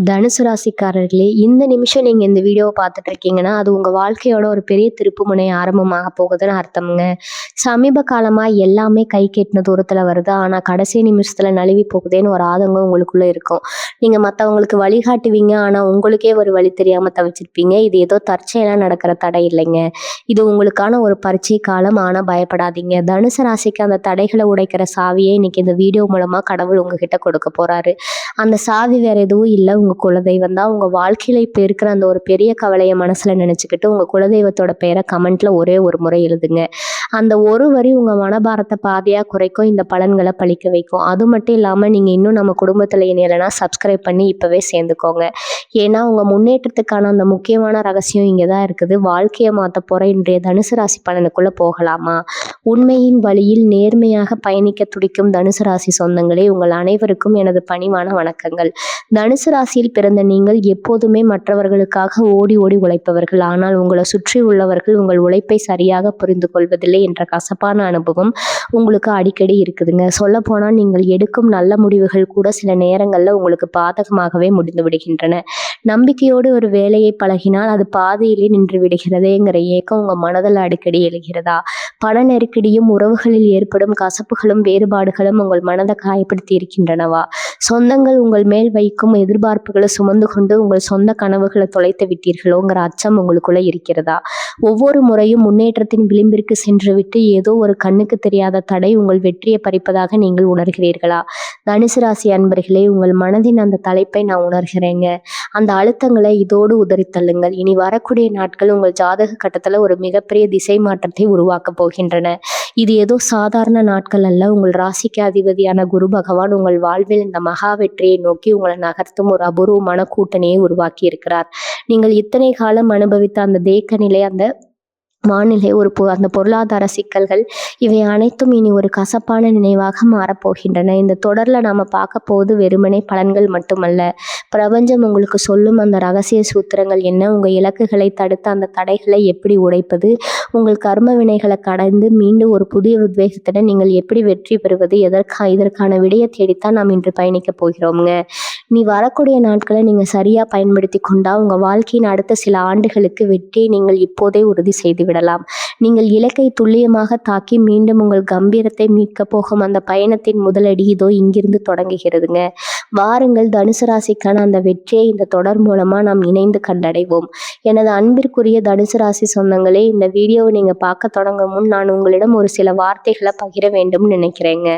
தனுசு ராசிக்காரர்களே, இந்த நிமிஷம் நீங்க இந்த வீடியோவ பார்த்துட்டு இருக்கீங்கன்னா, அது உங்க வாழ்க்கையோட ஒரு பெரிய திருப்புமுனை ஆரம்பமாக போகுதுன்னு அர்த்தம்ங்க. சமீப காலமா எல்லாமே கைக்கு எட்டுன தூரத்துல வருது. ஆனா கடைசி நிமிஷத்துல நழுவி போகுதேன்னு ஒரு ஆதங்கம் உங்களுக்குள்ள இருக்கும். நீங்க மத்தவங்களுக்கு வழிகாட்டுவீங்க. ஆனா உங்களுக்கே ஒரு வழி தெரியாம தவிச்சிருப்பீங்க. இது ஏதோ தற்செயலா நடக்கிற தடை இல்லைங்க. இது உங்களுக்கான ஒரு பரீட்சை காலம். ஆனா பயப்படாதீங்க. தனுசு ராசிக்கு அந்த தடைகளை உடைக்கிற சாவியை இன்னைக்கு இந்த வீடியோ மூலமா கடவுள் உங்ககிட்ட கொடுக்க போறாரு. அந்த சாவி வேற எதுவும் இல்ல. உங்க குலதெய்வம் தான். உங்க வாழ்க்கையில இப்ப இருக்கிற அந்த ஒரு பெரிய கவலைய மனசுல நினைச்சுக்கிட்டு உங்க குலதெய்வத்தோட பெயரை கமெண்ட்ல ஒரே ஒரு முறை எழுதுங்க. அந்த ஒரு வரி உங்க மனபாரத்தை பாதியா குறைக்கும். இந்த பலன்களை பழிக்க வைக்கும். அது மட்டும் இல்லாம நீங்க இன்னும் நம்ம குடும்பத்துல இணையலைன்னா சப்ஸ்கிரைப் பண்ணி இப்பவே சேர்ந்துக்கோங்க. ஏன்னா உங்க முன்னேற்றத்துக்கான அந்த முக்கியமான ரகசியம் இங்கதான் இருக்குது. வாழ்க்கையை மாத்த போற இன்றைய தனுசு ராசி பலனுக்குள்ள போகலாமா? உண்மையின் வழியில் நேர்மையாக பயணிக்க துடிக்கும் தனுசு ராசி சொந்தங்களே, உங்கள் அனைவருக்கும் எனது பணிவான வணக்கங்கள். தனுசு ராசியில் பிறந்த நீங்கள் எப்போதுமே மற்றவர்களுக்காக ஓடி ஓடி உழைப்பவர்கள். ஆனால் உங்களை சுற்றி உள்ளவர்கள் உங்கள் உழைப்பை சரியாக புரிந்து கொள்வதில்லை என்ற கசப்பான அனுபவம் உங்களுக்கு அடிக்கடி இருக்குதுங்க. சொல்ல போனா நீங்கள் எடுக்கும் நல்ல முடிவுகள் கூட சில நேரங்கள்ல உங்களுக்கு பாதகமாகவே முடிந்து விடுகின்றன. நம்பிக்கையோடு ஒரு வேலையை பழகினால் அது பாதியிலே நின்று விடுகிறதேங்கிற ஏக்கம் உங்க மனதில் அடிக்கடி எழுகிறதா? பண நெருக்கடியும் உறவுகளில் ஏற்படும் கசப்புகளும் வேறுபாடுகளும் உங்கள் மனதை காயப்படுத்தி இருக்கின்றனவா? சொந்தங்கள் உங்கள் மேல் வைக்கும் எதிர்பார்ப்புகளை சுமந்து கொண்டு உங்கள் சொந்த கனவுகளை தொலைத்து விட்டீர்களோங்கிற அச்சம் உங்களுக்குள்ள இருக்கிறதா? ஒவ்வொரு முறையும் முன்னேற்றத்தின் விளிம்பிற்கு சென்று விட்டு ஏதோ ஒரு கண்ணுக்கு தெரியாத தடை உங்கள் வெற்றியை பறிப்பதாக நீங்கள் உணர்கிறீர்களா? தனுசு ராசி அன்பர்களே, உங்கள் மனதின் அந்த தலைப்பை நான் உணர்கிறேங்க. அந்த அழுத்தங்களை இதோடு உதறி தள்ளுங்கள். இனி வரக்கூடிய நாட்கள் உங்கள் ஜாதக கட்டத்துல ஒரு மிகப்பெரிய திசை மாற்றத்தை உருவாக்க போகின்றன. இது ஏதோ சாதாரண நாட்கள் அல்ல. உங்கள் ராசிக்கு அதிபதியான குரு பகவான் உங்கள் வாழ்வில் இந்த மகா வெற்றியை நோக்கி உங்களை நகர்த்தும் ஒரு அபூர்வமான கூட்டணியை உருவாக்கி இருக்கிறார். நீங்கள் இத்தனை காலம் அனுபவித்த அந்த தேக்க நிலை, அந்த வானிலை, அந்த பொருளாதார சிக்கல்கள், இவை அனைத்தும் இனி ஒரு கசப்பான நினைவாக மாறப்போகின்றன. இந்த தொடர்ல நாம பார்க்க போது வெறுமனே பலன்கள் மட்டுமல்ல, பிரபஞ்சம் உங்களுக்கு சொல்லும் அந்த ரகசிய சூத்திரங்கள் என்ன, உங்க இலக்குகளை தடுத்த அந்த தடைகளை எப்படி உடைப்பது, உங்கள் கர்ம வினைகளை கடந்து மீண்டும் ஒரு புதிய உத்வேகத்துடன் நீங்கள் எப்படி வெற்றி பெறுவது, இதற்கான விடையை தேடித்தான் நாம் இன்று பயணிக்க போகிறோம்ங்க. நீ வரக்கூடிய நாட்களை நீங்க சரியா பயன்படுத்தி கொண்டா உங்க வாழ்க்கையின் அடுத்த சில ஆண்டுகளுக்கு வெற்றியை நீங்கள் இப்போதே உறுதி செய்து விடலாம். நீங்கள் இலக்கை துல்லியமாக தாக்கி மீண்டும் உங்கள் கம்பீரத்தை மீட்க போகும் அந்த பயணத்தின் முதலடி இதோ இங்கிருந்து தொடங்குகிறதுங்க. வாருங்கள், தனுசு ராசிக்கான அந்த வெற்றியை இந்த தொடர் மூலமா நாம் இணைந்து கண்டடைவோம். எனது அன்பிற்குரிய தனுசு ராசி சொந்தங்களே, இந்த வீடியோவை நீங்க பார்க்க தொடங்கும் முன் நான் உங்களிடம் ஒரு சில வார்த்தைகளை பகிர வேண்டும் நினைக்கிறேங்க.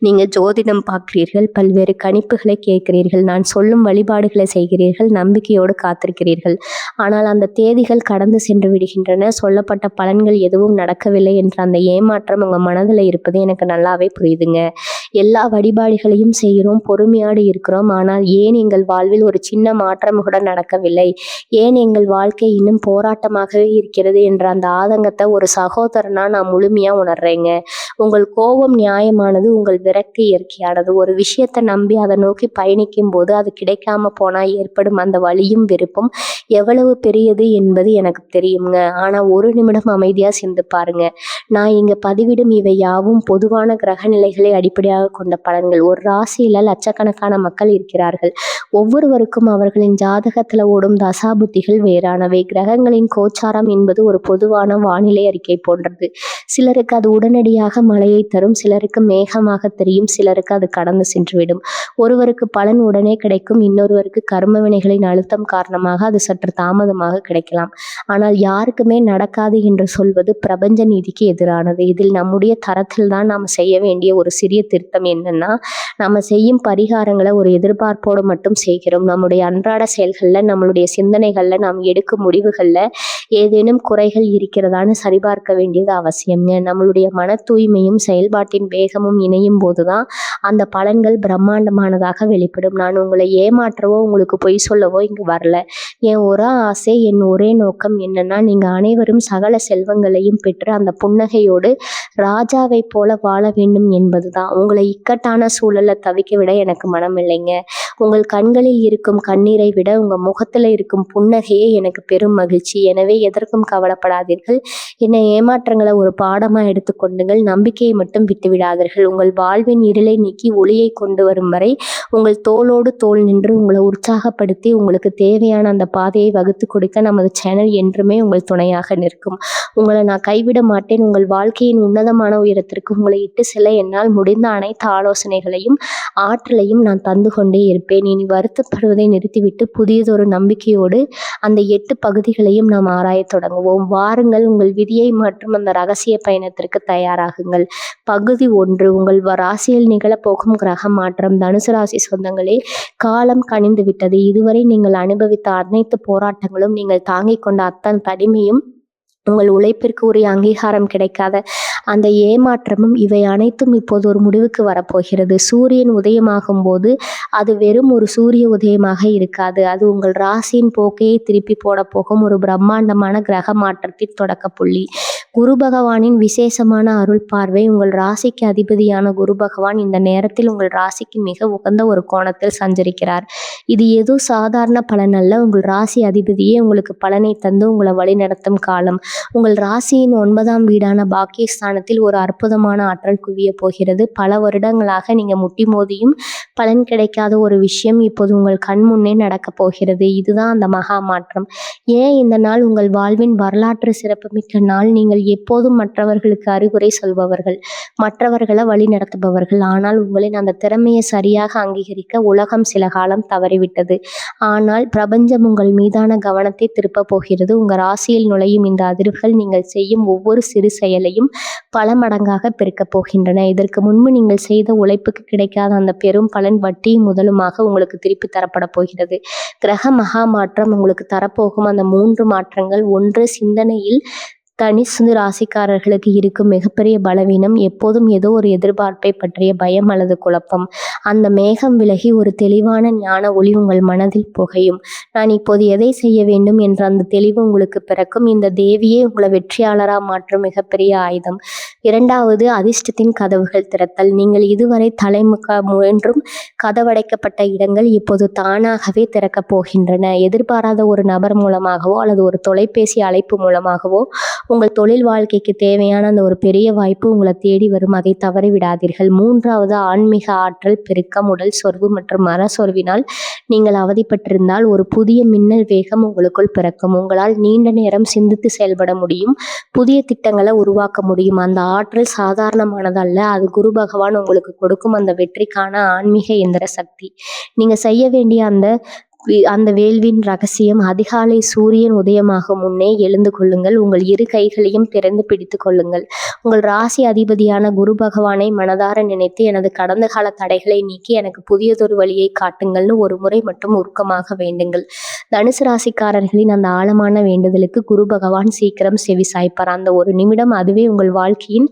நீங்க ஜோதிடம் பார்க்கிறீர்கள், பல்வேறு கணிப்புகளை கேட்கிறீர்கள், நான் சொல்லும் வழிபாடுகளை செய்கிறீர்கள், நம்பிக்கையோடு காத்திருக்கிறீர்கள். ஆனால் அந்த தேதிகள் கடந்து சென்று விடுகின்றன. சொல்லப்பட்ட பலன்கள் எதுவும் நடக்கவில்லை என்ற அந்த ஏமாற்றம் உங்க மனதில் இருப்பது எனக்கு நல்லாவே புரியுதுங்க. எல்லா வழிபாடுகளையும் செய்கிறோம், பொறுமையோடு இருக்கிறோம். ஆனால் ஏன் எங்கள் வாழ்வில் ஒரு சின்ன மாற்றம் கூட நடக்கவில்லை? ஏன் எங்கள் வாழ்க்கை இன்னும் போராட்டமாகவே இருக்கிறது என்ற அந்த ஆதங்கத்தை ஒரு சகோதரனா நான் முழுமையா உணர்றேங்க. உங்கள் கோபம் நியாயமானது, உங்கள் விரக்தி இயற்கையானது. ஒரு விஷயத்தை நம்பி அதை நோக்கி பயணிக்கும் போது அது கிடைக்காம போனா ஏற்படும் அந்த வலியும் வெறுப்பும் எவ்வளவு பெரியது என்பது எனக்கு தெரியுங்க. ஆனா ஒரு நிமிடம் அமைதியா சிந்து பாருங்க. நான் இங்க பதிவிடும் இவை யாவும் பொதுவான கிரக நிலைகளை அடிப்படையாக கொண்ட பலன்கள். ஒரு ராசியில லட்சக்கணக்கான மக்கள் இருக்கிறார்கள். ஒவ்வொருவருக்கும் அவர்களின் ஜாதகத்துல ஓடும் தசாபுத்திகள் வேறானவை. கிரகங்களின் கோச்சாரம் என்பது ஒரு பொதுவான வானிலை அறிக்கை போன்றது. சிலருக்கு அது உடனடியாக மழையை தரும், சிலருக்கு மேகமாக தெரியும், சிலருக்கு அது கடந்து சென்றுவிடும். ஒருவருக்கு பலன் உடனே கிடைக்கும், இன்னொருவருக்கு கர்ம வினைகளின் அழுத்தம் காரணமாக அது சற்று தாமதமாக கிடைக்கலாம். ஆனால் யாருக்குமே நடக்காது என்று சொல்வது பிரபஞ்ச நீதிக்கு எதிரானது. இதில் நம்முடைய தரத்தில் தான் நாம் செய்ய வேண்டிய ஒரு சிறிய திருத்தம் என்னன்னா, நம்ம செய்யும் பரிகாரங்களை ஒரு எதிர்பார்ப்போடு மட்டும் செய்கிறோம். நம்முடைய அன்றாட செயல்கள்ல, நம்மளுடைய சிந்தனைகள்ல, நாம் எடுக்கும் முடிவுகள்ல ஏதேனும் குறைகள் இருக்கிறதான்னு சரிபார்க்க வேண்டியது அவசியம்ங்க. நம்மளுடைய மன தூய்மையும் செயல்பாட்டின் வேகமும் இணையும் போதுதான் அந்த பலன்கள் பிரம்மாண்டமானதாக வெளிப்படும். நான் உங்களை ஏமாற்றவோ உங்களுக்கு பொய் சொல்லவோ இங்கு வரல. என் ஒரே ஆசை, என் ஒரே நோக்கம் என்னன்னா, நீங்க அனைவரும் சகல செல்வங்களையும் பெற்று அந்த புன்னகையோடு ராஜாவை போல வாழ வேண்டும் என்பதுதான். உங்களை இக்கட்டான சூழல்ல தவிக்க விட எனக்கு மனம் இல்லைங்க. உங்கள் கண்களில் இருக்கும் கண்ணீரை விட உங்க முகத்துல இருக்கும் புன்னகையே எனக்கு பெரும் மகிழ்ச்சி. எனவே எதற்கும் கவலைப்படாதீர்கள். என்ன ஏமாற்றங்களை ஒரு பாடமா எடுத்துக்கொண்டுங்கள். நம்பிக்கையை மட்டும் விட்டுவிடாதீர்கள். உங்கள் வாழ்வின் இருளை நீக்கி ஒளியை கொண்டு வரும் வரை உங்கள் தோளோடு தோள் நின்று உங்களை உற்சாகப்படுத்தி உங்களுக்கு தேவையான அந்த பாதையை வகுத்து கொடுக்க நமது சேனல் என்றுமே உங்கள் துணையாக நிற்கும். உங்களை நான் கைவிட மாட்டேன். உங்கள் வாழ்க்கையின் உன்னதமான உயரத்திற்கு உங்களை இட்டு செல்ல என்னால் முடிந்த அனைத்து ஆலோசனைகளையும் ஆற்றலையும் நான் தந்து கொண்டே இருப்பேன். இனி வருத்தப்படுவதை நிறுத்திவிட்டு புதியதொரு நம்பிக்கையோடு அந்த 8 பகுதிகளையும் நாம் ஆராயத் தொடங்குவோம். வாருங்கள், உங்கள் விதியை மாற்றும் அந்த ரகசிய பயணத்திற்கு தயாராகுங்கள். பகுதி 1, உங்கள் ராசியில் நிகழப்போகும் கிரக மாற்றம். தனுசு ராசி சொந்தங்களே, காலம் கனிந்து விட்டது. இதுவரை நீங்கள் அனுபவித்த அனைத்து போராட்டங்களும், நீங்கள் தாங்கிக் கொண்ட அத்தனை தனிமையும், உங்கள் உழைப்பிற்கு உரிய அங்கீகாரம் கிடைக்காத அந்த ஏமாற்றமும், இவை அனைத்தும் இப்போது ஒரு முடிவுக்கு வரப்போகிறது. சூரியன் உதயமாகும் போது அது வெறும் ஒரு சூரிய உதயமாக இருக்காது. அது உங்கள் ராசியின் போக்கையை திருப்பி போட போகும் ஒரு பிரம்மாண்டமான கிரக மாற்றத்தின் தொடக்க புள்ளி. குரு பகவானின் விசேஷமான அருள் பார்வை. உங்கள் ராசிக்கு அதிபதியான குரு பகவான் இந்த நேரத்தில் உங்கள் ராசிக்கு மிக உகந்த ஒரு கோணத்தில் சஞ்சரிக்கிறார். இது ஏதோ சாதாரண பலன் அல்ல. உங்கள் ராசி அதிபதியே உங்களுக்கு பலனை தந்து உங்களை வழிநடத்தும் காலம். உங்கள் ராசியின் 9ஆம் வீடான பாக்கியஸ்தானத்தில் ஒரு அற்புதமான ஆற்றல் குவிய போகிறது. பல வருடங்களாக நீங்க முட்டி மோதியும் பலன் கிடைக்காத ஒரு விஷயம் இப்போது உங்கள் கண் முன்னே நடக்கப் போகிறது. இதுதான் அந்த மகா மாற்றம். ஏன் இந்த நாள் உங்கள் வாழ்வின் வரலாற்று சிறப்புமிக்க நாள்? நீங்கள் எப்போதும் மற்றவர்களுக்கு அறிவுரை சொல்பவர்கள், மற்றவர்களை வழி நடத்துபவர்கள். ஆனால் உங்களின் அந்த திறமையை சரியாக அங்கீகரிக்க உலகம் சில காலம் தவறிவிட்டது. ஆனால் பிரபஞ்சம் உங்கள் மீதான கவனத்தை திருப்ப போகிறது. உங்க ராசியில் நுழையும் இந்த அதிர்வுகள் நீங்கள் செய்யும் ஒவ்வொரு சிறு செயலையும் பல மடங்காக பெருக்கப் போகின்றன. இதற்கு முன்பு நீங்கள் செய்த உழைப்புக்கு கிடைக்காத அந்த பெரும் பலன் வட்டியும் முதலுமாக உங்களுக்கு திருப்பி தரப்பட போகிறது. கிரக மகா மாற்றம் உங்களுக்கு தரப்போகும் அந்த 3 மாற்றங்கள். 1, சிந்தனையில் தனுசு ராசிக்காரர்களுக்கு இருக்கும் மிகப்பெரிய பலவீனம் எப்போதும் ஏதோ ஒரு எதிர்பார்ப்பை பற்றிய பயம் அல்லது குழப்பம். அந்த மேகம் விலகி ஒரு தெளிவான ஞான ஒளி உங்கள் மனதில் புகையும். நான் இப்போது எதை செய்ய வேண்டும் என்ற அந்த தெளிவு உங்களுக்கு பிறக்கும். இந்த தேவியே உங்களை வெற்றியாளராக மாற்றும் மிகப்பெரிய ஆயுதம். 2வது, அதிர்ஷ்டத்தின் கதவுகள் திறத்தல். நீங்கள் இதுவரை தலைமுக முயன்றும் கதவடைக்கப்பட்ட இடங்கள் இப்போது தானாகவே திறக்கப் போகின்றன. எதிர்பாராத ஒரு நபர் மூலமாகவோ அல்லது ஒரு தொலைபேசி அழைப்பு மூலமாகவோ உங்கள் தொழில் வாழ்க்கைக்கு தேவையான அந்த ஒரு பெரிய வாய்ப்பு உங்களை தேடி வரும். அதை தவறி விடாதீர்கள். 3வது, ஆன்மீக ஆற்றல் பெருக்கம். உடல் சோர்வு மற்றும் மனசோர்வினால் நீங்கள் அவதிப்பட்டிருந்தால் ஒரு புதிய மின்னல் வேகம் உங்களுக்குள் பிறக்கும். உங்களால் நீண்ட நேரம் சிந்தித்து செயல்பட முடியும். புதிய திட்டங்களை உருவாக்க முடியும். அந்த ஆற்றல் சாதாரணமானதல்ல. அது குரு பகவான் உங்களுக்கு கொடுக்கும் அந்த வெற்றிக்கான ஆன்மீக எந்திர சக்தி. நீங்க செய்ய வேண்டிய அந்த வேள்வியின் ரகசியம். அதிகாலை சூரியன் உதயமாகும் முன்னே எழுந்து கொள்ளுங்கள். உங்கள் 2 கைகளையும் திறந்து பிடித்து கொள்ளுங்கள். உங்கள் ராசி அதிபதியான குரு பகவானை மனதார நினைத்து, எனது கடந்த கால தடைகளை நீக்கி எனக்கு புதியதொரு வழியை காட்டுங்கள்னு ஒரு முறை மட்டும் உருக்கமாக வேண்டுங்கள். தனுசு ராசிக்காரர்களின் அந்த ஆழமான வேண்டுதலுக்கு குரு பகவான் சீக்கிரம் செவி சாய்ப்பார். அந்த ஒரு நிமிடம், அதுவே உங்கள் வாழ்க்கையின்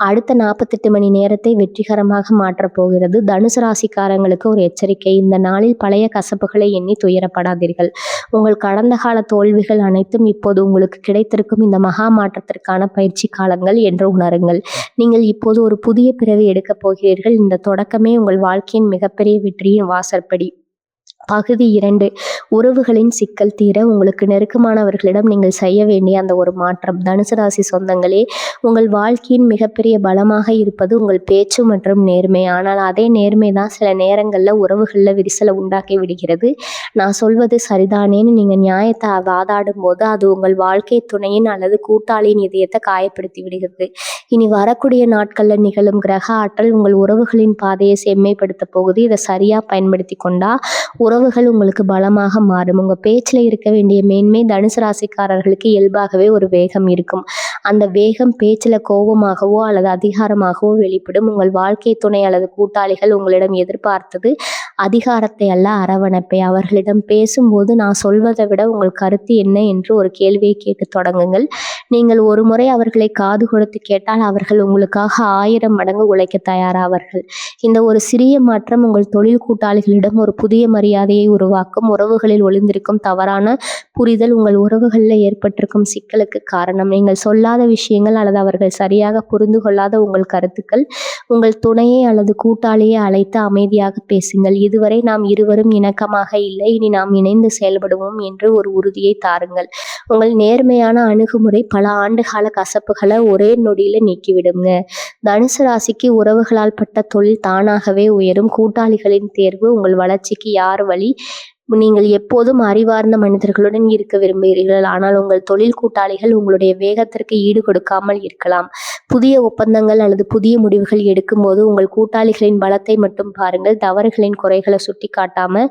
அடுத்த 48 மணி நேரத்தை வெற்றிகரமாக மாற்றப் போகிறது. தனுசு ராசிக்காரங்களுக்கு ஒரு எச்சரிக்கை. இந்த நாளில் பழைய கசப்புகளை எண்ணி துயரப்படாதீர்கள். உங்கள் கடந்த கால தோல்விகள் அனைத்தும் இப்போது உங்களுக்கு கிடைத்திருக்கும் இந்த மகா மாற்றத்திற்கான பயிற்சி காலங்கள் என்று உணருங்கள். நீங்கள் இப்போது ஒரு புதிய பிறவி எடுக்கப் போகிறீர்கள். இந்த தொடக்கமே உங்கள் வாழ்க்கையின் மிகப்பெரிய வெற்றியின் வாசற்படி. பகுதி 2, உறவுகளின் சிக்கல் தீர. உங்களுக்கு நெருக்கமானவர்களிடம் நீங்கள் செய்ய வேண்டிய அந்த ஒரு மாற்றம். தனுசு ராசி சொந்தங்களே, உங்கள் வாழ்க்கையின் மிகப்பெரிய பலமாக இருப்பது உங்கள் பேச்சு மற்றும் நேர்மை. ஆனால் அதே நேர்மை தான் சில நேரங்களில் உறவுகளில் விரிசலை உண்டாக்கி விடுகிறது. நான் சொல்வது சரிதானேன்னு நீங்கள் நியாயத்தை வாதாடும் போது அது உங்கள் வாழ்க்கை துணையின் அல்லது கூட்டாளியின் இதயத்தை காயப்படுத்தி விடுகிறது. இனி வரக்கூடிய நாட்களில் நிகழும் கிரக ஆற்றல் உங்கள் உறவுகளின் பாதையை செம்மைப்படுத்த போகுது. இதை சரியாக பயன்படுத்தி கொண்டா உறவுகள் உங்களுக்கு பலமாக மாறும். உங்க பேச்சில் இருக்க வேண்டிய மேன்மை. தனுசு ராசிக்காரர்களுக்கு இயல்பாகவே ஒரு வேகம் இருக்கும். அந்த வேகம் பேச்சில் கோபமாகவோ அல்லது அதிகாரமாகவோ வெளிப்படும். உங்கள் வாழ்க்கை துணை அல்லது கூட்டாளிகள் உங்களிடம் எதிர்பார்த்தது அதிகாரத்தை அல்ல, அரவணைப்பை. அவர்களிடம் பேசும்போது நான் சொல்வதை விட உங்கள் கருத்து என்ன என்று ஒரு கேள்வியை கேட்டு தொடங்குங்கள். நீங்கள் ஒரு முறை அவர்களை காது கொடுத்து கேட்டால் அவர்கள் உங்களுக்காக 1000 மடங்கு உழைக்க தயாராவார்கள். இந்த ஒரு சிறிய மாற்றம் உங்கள் தொழில் கூட்டாளிகளிடம் ஒரு புதிய மரியாதையை உருவாக்கும். உறவுகளில் ஒளிந்திருக்கும் தவறான புரிதல் உங்கள் உறவுகளில் ஏற்பட்டிருக்கும் சிக்கலுக்கு காரணம். நீங்கள் சொல்லாத விஷயங்கள் அல்லது அவர்கள் சரியாக புரிந்து கொள்ளாத உங்கள் கருத்துக்கள். உங்கள் துணையை அல்லது கூட்டாளியை அழைத்து அமைதியாக பேசுங்கள். இது இதுவரை நாம் இருவரும் இணக்கமாக இல்லை, இனி நாம் இணைந்து செயல்படுவோம் என்று ஒரு உறுதியை தாருங்கள். உங்கள் நேர்மையான அணுகுமுறை பல ஆண்டுகால கசப்புகளை ஒரே நொடியில நீக்கிவிடுங்க. தனுசு ராசிக்கு உறவுகளால் பட்ட தொழில் தானாகவே உயரும். கூட்டாளிகளின் தேர்வு உங்கள் வளர்ச்சிக்கு யார் வழி? நீங்கள் எப்போதும் அறிவார்ந்த மனிதர்களுடன் இருக்க விரும்புகிறீர்கள், ஆனால் உங்கள் தொழில் கூட்டாளிகள் உங்களுடைய வேகத்திற்கு ஈடு கொடுக்காமல் இருக்கலாம். புதிய ஒப்பந்தங்கள் அல்லது புதிய முடிவுகள் எடுக்கும்போது உங்கள் கூட்டாளிகளின் பலத்தை மட்டும் பாருங்கள், தவறுகளின் குறைகளை சுட்டி காட்டாம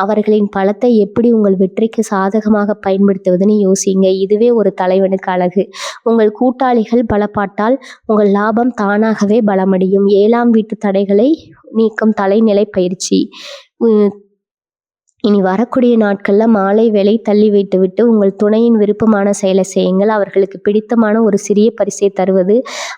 அவர்களின் பலத்தை எப்படி உங்கள் வெற்றிக்கு சாதகமாக பயன்படுத்துவதுன்னு யோசிங்க. இதுவே ஒரு தலைவனுக்கு அழகு. உங்கள் கூட்டாளிகள் பலப்பாட்டால் உங்கள் லாபம் தானாகவே பலமடையும். 7ஆம் வீட்டு தடைகளை நீக்கும் தலைநிலை பயிற்சி. இனி வரக்கூடிய நாட்கள்ல மாலை வேலை தள்ளி வைத்துவிட்டு உங்கள் துணையின் விருப்பமான செயலை செய்யுங்கள். அவர்களுக்கு பிடித்தமான ஒரு சிறிய பரிசை தருவது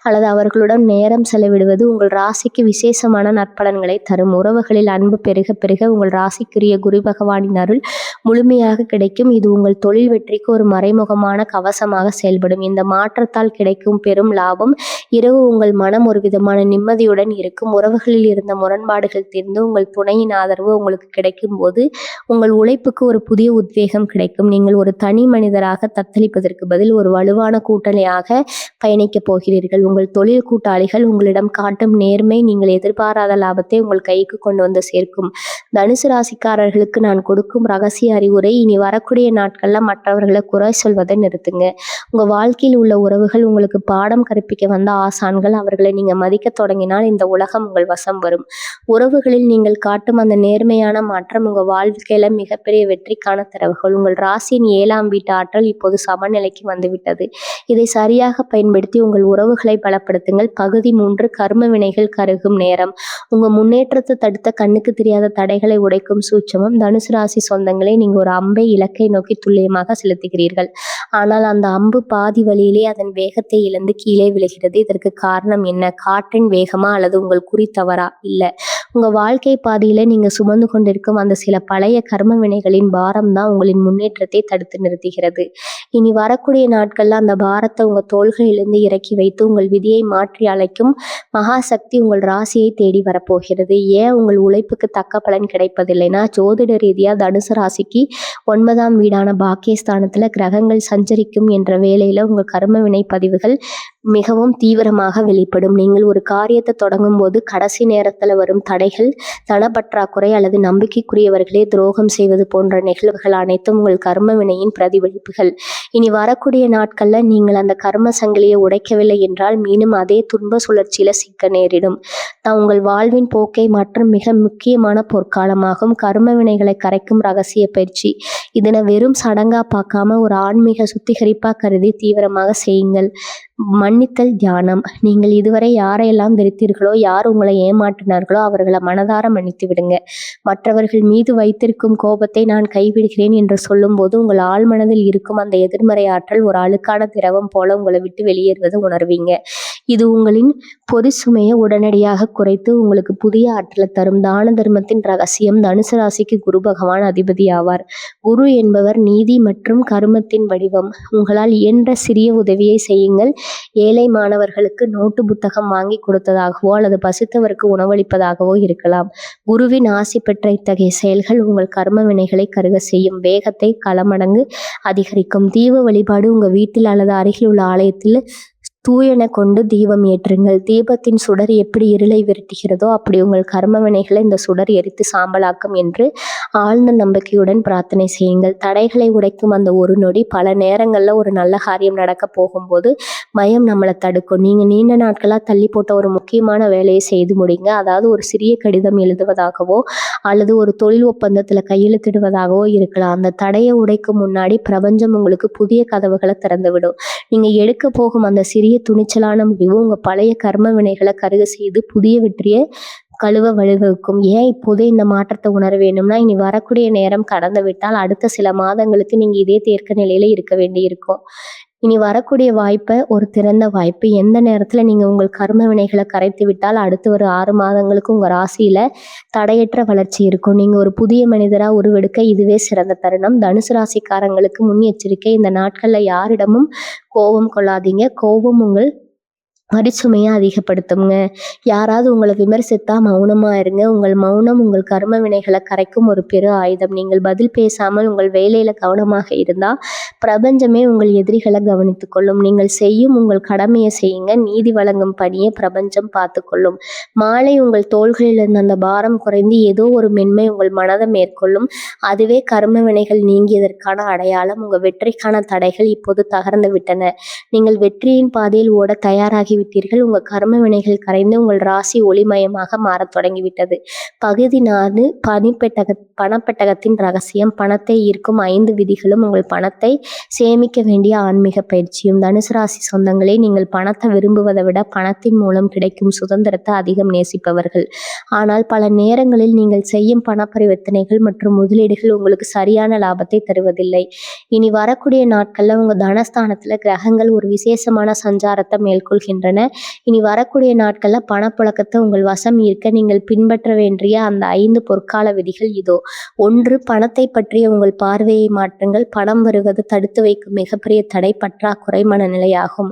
அல்லது அவர்களுடன் நேரம் செலவிடுவது உங்கள் ராசிக்கு விசேஷமான நற்பலன்களை தரும். உறவுகளில் அன்பு பெருக பெருக உங்கள் ராசிக்குரிய குரு பகவானின் அருள் முழுமையாக கிடைக்கும். இது உங்கள் தொழில் வெற்றிக்கு ஒரு மறைமுகமான கவசமாக செயல்படும். இந்த மாற்றத்தால் கிடைக்கும் பெரும் லாபம். இரவு உங்கள் மனம் ஒரு விதமான நிம்மதியுடன் இருக்கும். உறவுகளில் இருந்த முரண்பாடுகள் தீர்ந்து உங்கள் துணையின் ஆதரவு உங்களுக்கு கிடைக்கும் போது உங்கள் உழைப்புக்கு ஒரு புதிய உத்வேகம் கிடைக்கும். நீங்கள் ஒரு தனி மனிதராக தத்தளிப்பதற்கு பதில் ஒரு வலுவான கூட்டணியாக பயணிக்கப் போகிறீர்கள். உங்கள் தொழில் கூட்டாளிகள் உங்களிடம் காட்டும் நேர்மை நீங்கள் எதிர்பாராத லாபத்தை உங்கள் கைக்கு கொண்டு வந்து சேர்க்கும். தனுசு ராசிக்காரர்களுக்கு நான் கொடுக்கும் ரகசிய அறிவுரை: இனி வரக்கூடிய நாட்கள்ல மற்றவர்களை குறை சொல்வதை நிறுத்துங்க. உங்க வாழ்க்கையில் உள்ள உறவுகள் உங்களுக்கு பாடம் கற்பிக்க வந்த ஆசான்கள். அவர்களை நீங்க மதிக்க தொடங்கினால் இந்த உலகம் உங்கள் வசம் வரும். உறவுகளில் நீங்கள் காட்டும் அந்த நேர்மையான மாற்றம் உங்க வாழ்க்கையில மிகப்பெரிய வெற்றிக்கான தரவுகள். உங்கள் ராசியின் 7ஆம் வீட்டு ஆற்றல் இப்போது சமநிலைக்கு வந்துவிட்டது. இதை சரியாக பயன்படுத்தி உங்கள் உறவுகளை பலப்படுத்துங்கள். பகுதி 3: கர்ம வினைகள் கருகும் நேரம். உங்க முன்னேற்றத்தை தடுத்த கண்ணுக்கு தெரியாத தடைகளை உடைக்கும் சூட்சமம். தனுசு ராசி சொந்தங்களே, நீங்க ஒரு அம்பை இலக்கை நோக்கி துல்லியமாக செலுத்துகிறீர்கள். ஆனால் அந்த அம்பு பாதி வழியிலே அதன் வேகத்தை இழந்து கீழே விழுகிறது. இதற்கு காரணம் என்ன? காற்றின் வேகமா அல்லது உங்கள் குறி தவறா? இல்ல, உங்க வாழ்க்கை பாதையில நீங்க சுமந்து கொண்டிருக்கும் அந்த சில பழைய கர்ம வினைகளின் பாரம் தான் உங்களின் முன்னேற்றத்தை தடுத்து நிறுத்துகிறது. இனி வரக்கூடிய நாட்கள்ல அந்த பாரத்தை உங்க தோள்களிலிருந்து இறக்கி வைத்து உங்கள் விதியை மாற்றி அழைக்கும் மகாசக்தி உங்கள் ராசியை தேடி வரப்போகிறது. ஏன் உங்கள் உழைப்புக்கு தக்க பலன் கிடைப்பதில்லைன்னா, ஜோதிட ரீதியா தனுசு ராசிக்கு 9ஆம் வீடான பாக்கியஸ்தானத்துல கிரகங்கள் சஞ்சரிக்கும் என்ற வேளையில உங்க கர்ம வினை பதிவுகள் மிகவும் தீவிரமாக வெளிப்படும். நீங்கள் ஒரு காரியத்தை தொடங்கும் போது கடைசி நேரத்துல வரும் தடைகள், தனப்பற்றாக்குறை அல்லது நம்பிக்கைக்குரியவர்களே துரோகம் செய்வது போன்ற நிகழ்வுகள் அனைத்தும் உங்கள் கர்ம வினையின் பிரதிபலிப்புகள். இனி வரக்கூடிய நாட்கள்ல நீங்கள் அந்த கர்ம சங்கிலியை உடைக்கவில்லை என்றால் மீண்டும் அதே துன்ப சுழற்சியில சிக்க நேரிடும். உங்கள் வாழ்வின் போக்கை மற்றும் மிக முக்கியமான பொற்காலமாகும். கர்ம வினைகளை கரைக்கும் ரகசிய பயிற்சி. இதனை வெறும் சடங்கா பார்க்காம ஒரு ஆன்மீக சுத்திகரிப்பா கருதி தீவிரமாக செய்யுங்கள். மன்னித்தல் தியானம். நீங்கள் இதுவரை யாரையெல்லாம் வெறுத்தீர்களோ, யார் உங்களை ஏமாற்றினார்களோ அவர்களை மனதார மன்னித்து விடுங்க. மற்றவர்கள் மீது வைத்திருக்கும் கோபத்தை நான் கைவிடுகிறேன் என்று சொல்லும் போது உங்கள் ஆழ்மனதில் இருக்கும் அந்த எதிர்மறை ஆற்றல் ஒரு அழுக்கான திரவம் போல உங்களை விட்டு வெளியேறுவதை உணர்வீங்க. இது உங்களின் பொது சுமையை உடனடியாக குறைத்து உங்களுக்கு புதிய ஆற்றலை தரும். தான தர்மத்தின் ரகசியம். தனுசு ராசிக்கு குரு பகவான் அதிபதி ஆவார். குரு என்பவர் நீதி மற்றும் கருமத்தின் வடிவம். உங்களால் இயன்ற சிறிய உதவியை செய்யுங்கள். ஏழை மாணவர்களுக்கு நோட்டு புத்தகம் வாங்கி கொடுத்ததாகவோ அல்லது பசித்தவருக்கு உணவளிப்பதாகவோ இருக்கலாம். குருவின் ஆசி பெற்ற இத்தகைய செயல்கள் உங்கள் கர்ம வினைகளை கருக செய்யும். வேகத்தை களமடங்கு அதிகரிக்கும். தீப வழிபாடு. உங்க வீட்டில் அல்லது அருகில் உள்ள ஆலயத்தில் தூயென கொண்டு தீபம் ஏற்றுங்கள். தீபத்தின் சுடர் எப்படி இருளை விரட்டுகிறதோ அப்படி உங்கள் கர்ம வினைகளை இந்த சுடர் எரித்து சாம்பலாக்கும் என்று ஆழ்ந்த நம்பிக்கையுடன் பிரார்த்தனை செய்யுங்கள். தடைகளை உடைக்கும் அந்த ஒரு நொடி. பல நேரங்கள்ல ஒரு நல்ல காரியம் நடக்க போகும்போது பயம் நம்மளை தடுக்கும். நீங்க நீண்ட நாட்களா தள்ளி போட்ட ஒரு முக்கியமான வேலையை செய்து முடிங்க. அதாவது ஒரு சிறிய கடிதம் எழுதுவதாகவோ அல்லது ஒரு தொழில் ஒப்பந்தத்துல கையெழுத்திடுவதாகவோ இருக்கலாம். அந்த தடையை உடைக்கும் முன்னாடி பிரபஞ்சம் உங்களுக்கு புதிய கதவுகளை திறந்துவிடும். நீங்க எடுக்க போகும் அந்த சிறிய துணிச்சலான முடிவு உங்க பழைய கர்ம வினைகளை கருக செய்து புதிய வெற்றியை கழுவ வழிவகுக்கும். ஏன் இப்போதே இந்த மாற்றத்தை உணர வேண்டும்னா, இனி வரக்கூடிய நேரம் கடந்து விட்டால் அடுத்த சில மாதங்களுக்கு நீங்க இதே தேக்க நிலையில இருக்க வேண்டி இருக்கும். இனி வரக்கூடிய வாய்ப்பை ஒரு திறந்த வாய்ப்பு. எந்த நேரத்துல நீங்க உங்கள் கர்ம வினைகளை கரைத்து விட்டால் அடுத்து ஒரு 6 மாதங்களுக்கு உங்க ராசியில தடையற்ற வளர்ச்சி இருக்கும். நீங்க ஒரு புதிய மனிதரா உருவெடுக்க இதுவே சிறந்த தருணம். தனுசு ராசிக்காரங்களுக்கு முன் எச்சரிக்கை: இந்த நாட்கள்ல யாரிடமும் கோபம் கொள்ளாதீங்க. கோபம் உங்கள் வரிச்சுமையை அதிகப்படுத்துங்க. யாராவது உங்களை விமர்சித்தா மௌனமா இருங்க. உங்கள் மௌனம் உங்கள் கர்ம வினைகளை கரைக்கும் ஒரு பெரு ஆயுதம். நீங்கள் பதில் பேசாமல் உங்கள் வேலையில கவனமாக இருந்தா பிரபஞ்சமே உங்கள் எதிரிகளை கவனித்துக் கொள்ளும். நீங்கள் செய்யும் உங்கள் கடமையை செய்யுங்க. நீதி வழங்கும் பணியை பிரபஞ்சம் பார்த்துக்கொள்ளும். மாலை உங்கள் தோள்களில் இருந்த அந்த பாரம் குறைந்து ஏதோ ஒரு மென்மை உங்கள் மனதை மேற்கொள்ளும். அதுவே கர்ம வினைகள் நீங்கியதற்கான அடையாளம். உங்கள் வெற்றிக்கான தடைகள் இப்போது தகர்ந்து விட்டன. நீங்கள் வெற்றியின் பாதையில் ஓட தயாராகி விட்டீர்கள். உங்கள் கர்ம வினைகள் கரைந்து உங்கள் ராசி ஒளிமயமாக மாறத் தொடங்கிவிட்டது. பகுதி 4 பணப்பெட்டகத்தின் ரகசியம். பணத்தை ஈர்க்கும் 5 விதிகளும் உங்கள் பணத்தை சேமிக்க வேண்டிய ஆன்மீக பயிற்சியும். தனுசு ராசி சொந்தங்களே, நீங்கள் பணத்தை விரும்புவதை விட பணத்தின் மூலம் கிடைக்கும் சுதந்திரத்தை அதிகம் நேசிப்பவர்கள். ஆனால் பல நேரங்களில் நீங்கள் செய்யும் பண பரிவர்த்தனைகள் மற்றும் முதலீடுகள் உங்களுக்கு சரியான லாபத்தை தருவதில்லை. இனி வரக்கூடிய நாட்கள்ல உங்க தனஸ்தானத்துல கிரகங்கள் ஒரு விசேஷமான சஞ்சாரத்தை மேற்கொள்கின்றன. இனி வரக்கூடிய நாட்கள்ல பணப்புழக்கத்தை உங்கள் வசம் ஈர்க்க நீங்கள் பின்பற்ற வேண்டிய அந்த 5 பொற்கால விதிகள் இதோ. 1. பணத்தை பற்றிய உங்கள் பார்வையை மாற்றுங்கள். பணம் வருவது தடுத்து வைக்கும் மிகப்பெரிய தடை பற்றாக்குறை மனநிலையாகும்.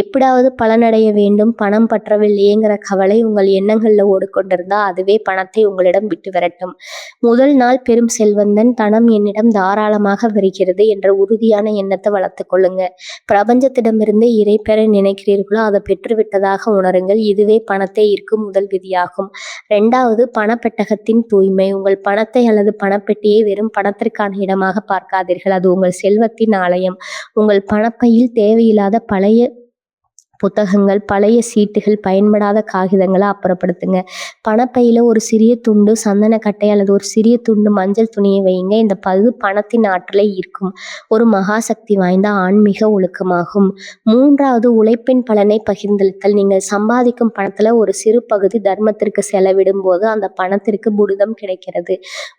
எப்படியாவது பலனடைய வேண்டும், பணம் பற்றவில்லையேங்கிற கவலை உங்கள் எண்ணங்கள்ல ஓடிக்கொண்டிருந்தா அதுவே பணத்தை உங்களிடம் விட்டு விரட்டும். முதல் நாள் பெரும் செல்வந்தன் தனம் என்னிடம் தாராளமாக வருகிறது என்ற உறுதியான எண்ணத்தை வளர்த்து கொள்ளுங்க. பிரபஞ்சத்திடமிருந்து இறை பெற நினைக்கிறீர்களோ அதை பெற்றுவிட்டதாக உணருங்கள். இதுவே பணத்தை ஈர்க்கும் முதல் விதியாகும். 2. பணப்பெட்டகத்தின் தூய்மை. உங்கள் பணத்தை அல்லது பணப்பெட்டியை வெறும் பணத்திற்கான இடமாக பார்க்காதீர்கள். அது உங்கள் செல்வத்தின் ஆலயம். உங்கள் பணப்பையில் தேவையில்லாத பழைய புத்தகங்கள், பழைய சீட்டுகள், பயன்படாத காகிதங்களை அப்புறப்படுத்துங்க. பணப்பையில ஒரு சிறிய துண்டு சந்தனக்கட்டை அல்லது ஒரு சிறிய துண்டு மஞ்சள் துணியை வையுங்க. இந்த பணத்தின் ஆற்றலை ஈர்க்கும் ஒரு மகாசக்தி வாய்ந்த ஆன்மீக ஒழுக்கமாகும். 3. உழைப்பின் பலனை பகிர்ந்தளித்தல். நீங்கள் சம்பாதிக்கும் பணத்துல ஒரு சிறு பகுதி தர்மத்திற்கு செலவிடும் போது அந்த பணத்திற்கு புனிதம் கிடைக்கிறது.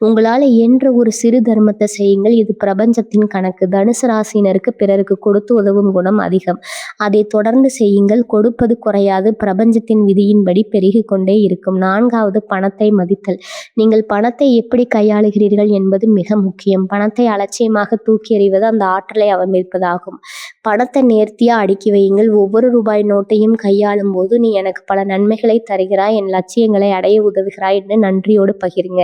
உங்களால் இயன்ற ஒரு சிறு தர்மத்தை செய்யுங்கள். இது பிரபஞ்சத்தின் கணக்கு. தனுசு ராசியினருக்கு பிறருக்கு கொடுத்து உதவும் குணம் அதிகம். அதை தொடர்ந்து செய்யுங்கள். கொடுப்பது குறையாது. பிரபஞ்சத்தின் விதியின்படி பெருகிக் கொண்டே இருக்கும். 4. பணத்தை மதித்தல். நீங்கள் பணத்தை எப்படி கையாளுகிறீர்கள் என்பது மிக முக்கியம். பணத்தை அலட்சியமாக தூக்கி எறிவது அந்த ஆற்றலை அவமதிப்பதாகும். பணத்தை நேர்த்தியா அடுக்கி வையுங்கள். ஒவ்வொரு ரூபாய் நோட்டையும் கையாளும் போது நீ எனக்கு பல நன்மைகளை தருகிறாய், என் லட்சியங்களை அடைய உதவுகிறாய் என்று நன்றியோடு பகிருங்க.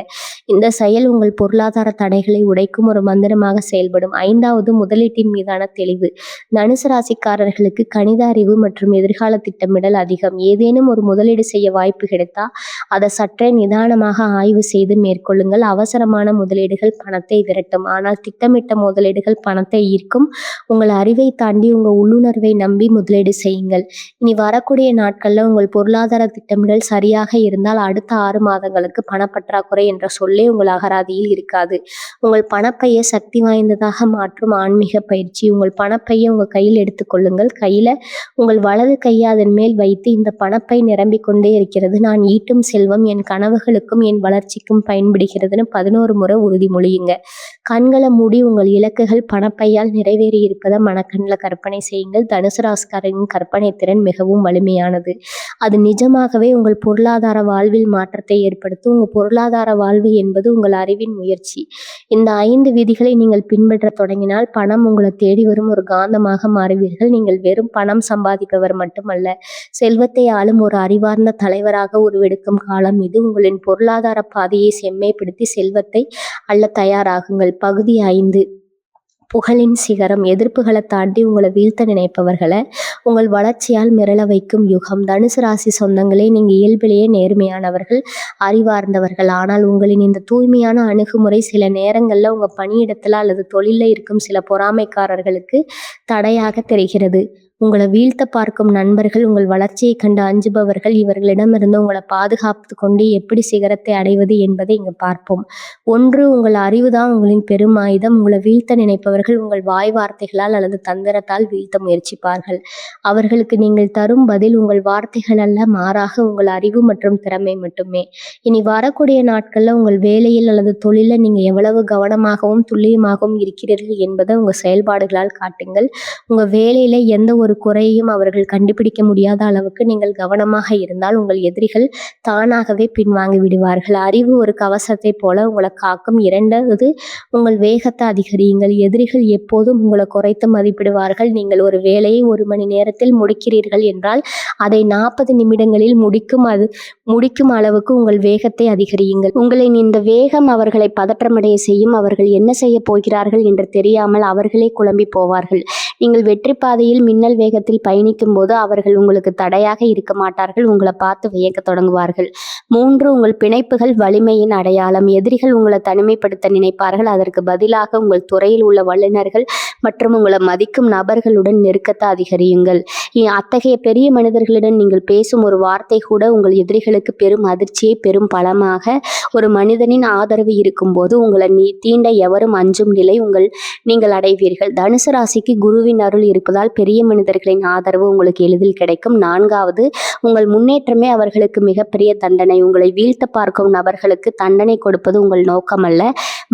இந்த செயல் உங்கள் பொருளாதார தடைகளை உடைக்கும் ஒரு மந்திரமாக செயல்படும். 5. முதலீட்டின் மீதான தெளிவு. தனுசு ராசிக்காரர்களுக்கு கணித அறிவு மற்றும் எதிர்கால திட்டமிடல் அதிகம். ஏதேனும் ஒரு முதலீடு செய்ய வாய்ப்பு கிடைத்தா அதை சற்றே நிதானமாக ஆய்வு செய்து மேற்கொள்ளுங்கள். அவசரமான முதலீடுகள் பணத்தை விரட்டும், ஆனால் திட்டமிட்ட முதலீடுகள் பணத்தை ஈர்க்கும். உங்கள் அறிவை தாண்டி உங்கள் உள்ளுணர்வை நம்பி முதலீடு செய்யுங்கள். இனி வரக்கூடிய நாட்கள்ல உங்கள் பொருளாதார திட்டமிடல் சரியாக இருந்தால் அடுத்த 6 மாதங்களுக்கு பணப்பற்றாக்குறை என்ற சொல்லே உங்கள் அகராதியில் இருக்காது. உங்கள் பணப்பையை சக்தி வாய்ந்ததாக மாற்றும் ஆன்மீக பயிற்சி. உங்கள் பணப்பையை உங்கள் கையில் எடுத்துக்கொள்ளுங்கள். கையில உங்கள் வலது கையை அதன் மேல் வைத்து இந்த பணப்பை நிரம்பிக் கொண்டே இருக்கிறது. நான் ஈட்டும் செல்வம் என் கனவுகளுக்கும் என் வளர்ச்சிக்கும் பயன்படுகிறதுன்னு 11 முறை உறுதிமொழியுங்க. கண்களை மூடி உங்கள் இலக்குகள் பணப்பையால் நிறைவேறி இருப்பதை மனக்கண்ணில் கற்பனை செய்யுங்கள். தனுசு ராசிக்காரரின் கற்பனை திறன் மிகவும் வலிமையானது. அது நிஜமாகவே உங்கள் பொருளாதார வாழ்வில் மாற்றத்தை ஏற்படுத்தும். உங்கள் பொருளாதார வாழ்வு என்பது உங்கள் அறிவின் முயற்சி. இந்த 5 விதிகளை நீங்கள் பின்பற்ற தொடங்கினால் பணம் உங்களை தேடி வரும் ஒரு காந்தமாக மாறுவீர்கள். நீங்கள் வெறும் பணம் சம்பாதிப்பவர் மட்டுமல்ல, செல்வத்தை ஆளும் ஒரு அறிவார்ந்த தலைவராக உருவெடுக்கும் காலம் இது. உங்களின் பொருளாதார பாதையை செம்மைப்படுத்தி செல்வத்தை அள்ள தயாராகுங்கள். பகுதி 5. புகழின் சிகரம். எதிர்ப்புகளை தாண்டி உங்களை வீழ்த்த நினைப்பவர்களை உங்கள் வளர்ச்சியால் மிரள வைக்கும் யுகம். தனுசு ராசி சொந்தங்களே, நீங்கள் இயல்பிலேயே நேர்மையானவர்கள், அறிவார்ந்தவர்கள். ஆனால் உங்களின் இந்த தூய்மையான அணுகுமுறை சில நேரங்களில் உங்கள் பணியிடத்தில் அல்லது தொழிலில் இருக்கும் சில பொறாமைக்காரர்களுக்கு தடையாக தெரிகிறது. உங்களை வீழ்த்த பார்க்கும் நண்பர்கள், உங்கள் வளர்ச்சியை கண்டு அஞ்சுபவர்கள், இவர்களிடமிருந்து உங்களை பாதுகாத்து கொண்டு எப்படி சிகரத்தை அடைவது என்பதை இங்கு பார்ப்போம். 1. உங்கள் அறிவுதான் உங்களின் பெரும் ஆயுதம். உங்களை வீழ்த்த நினைப்பவர்கள் உங்கள் வாய் வார்த்தைகளால் அல்லது தந்திரத்தால் வீழ்த்த முயற்சிப்பார்கள். அவர்களுக்கு நீங்கள் தரும் பதில் உங்கள் வார்த்தைகள் அல்ல, மாறாக உங்கள் அறிவு மற்றும் திறமை மட்டுமே. இனி வரக்கூடிய நாட்களில் உங்கள் வேலையில் அல்லது தொழிலில் நீங்கள் எவ்வளவு கவனமாகவும் துல்லியமாகவும் இருக்கிறீர்கள் என்பதை உங்கள் செயல்பாடுகளால் காட்டுங்கள். உங்கள் வேலையில் எந்த ஒரு ஒரு குறையையும் அவர்கள் கண்டுபிடிக்க முடியாத அளவுக்கு நீங்கள் கவனமாக இருந்தால் உங்கள் எதிரிகள் தானாகவே பின்வாங்கி விடுவார்கள். அறிவு ஒரு கவசத்தை போல உங்களை காக்கும். இரண்டாவது, உங்கள் வேகத்தை அதிகரியுங்கள். எதிரிகள் எப்போதும் உங்களை குறைத்து மதிப்பிடுவார்கள். நீங்கள் ஒரு வேலையை 1 மணி நேரத்தில் முடிக்கிறீர்கள் என்றால் அதை 40 நிமிடங்களில் முடிக்கும் அளவுக்கு உங்கள் வேகத்தை அதிகரியுங்கள். உங்களின் இந்த வேகம் அவர்களை பதற்றமடைய செய்யும். அவர்கள் என்ன செய்ய போகிறார்கள் என்று தெரியாமல் அவர்களே குழம்பி போவார்கள். நீங்கள் வெற்றி பாதையில் மின்னல் வேகத்தில் பயணிக்கும் போது அவர்கள் உங்களுக்கு தடையாக இருக்க மாட்டார்கள். உங்களை பார்த்து வியக்க தொடங்குவார்கள். 3, உங்கள் பிணைப்புகள் வலிமையின் அடையாளம். எதிரிகள் உங்களை தனிமைப்படுத்த நினைப்பார்கள். அதற்கு பதிலாக உங்கள் துறையில் உள்ள வல்லுநர்கள் மற்றும் உங்களை மதிக்கும் நபர்களுடன் நெருக்கத்தை அதிகரியுங்கள். அத்தகைய பெரிய மனிதர்களுடன் நீங்கள் பேசும் ஒரு வார்த்தை கூட உங்கள் எதிரிகளுக்கு பெரும் அதிர்ச்சியை பெரும் பலமாக. ஒரு மனிதனின் ஆதரவு இருக்கும்போது உங்களை தீண்ட எவரும் அஞ்சும் நிலை நீங்கள் அடைவீர்கள். தனுசு ராசிக்கு குருவின் அருள் இருப்பதால் பெரிய மனிதர்களின் ஆதரவு உங்களுக்கு எளிதில் கிடைக்கும். 4வது, உங்கள் முன்னேற்றமே அவர்களுக்கு மிகப்பெரிய தண்டனை. உங்களை வீழ்த்த பார்க்கும் நபர்களுக்கு தண்டனை கொடுப்பது உங்கள் நோக்கமல்ல,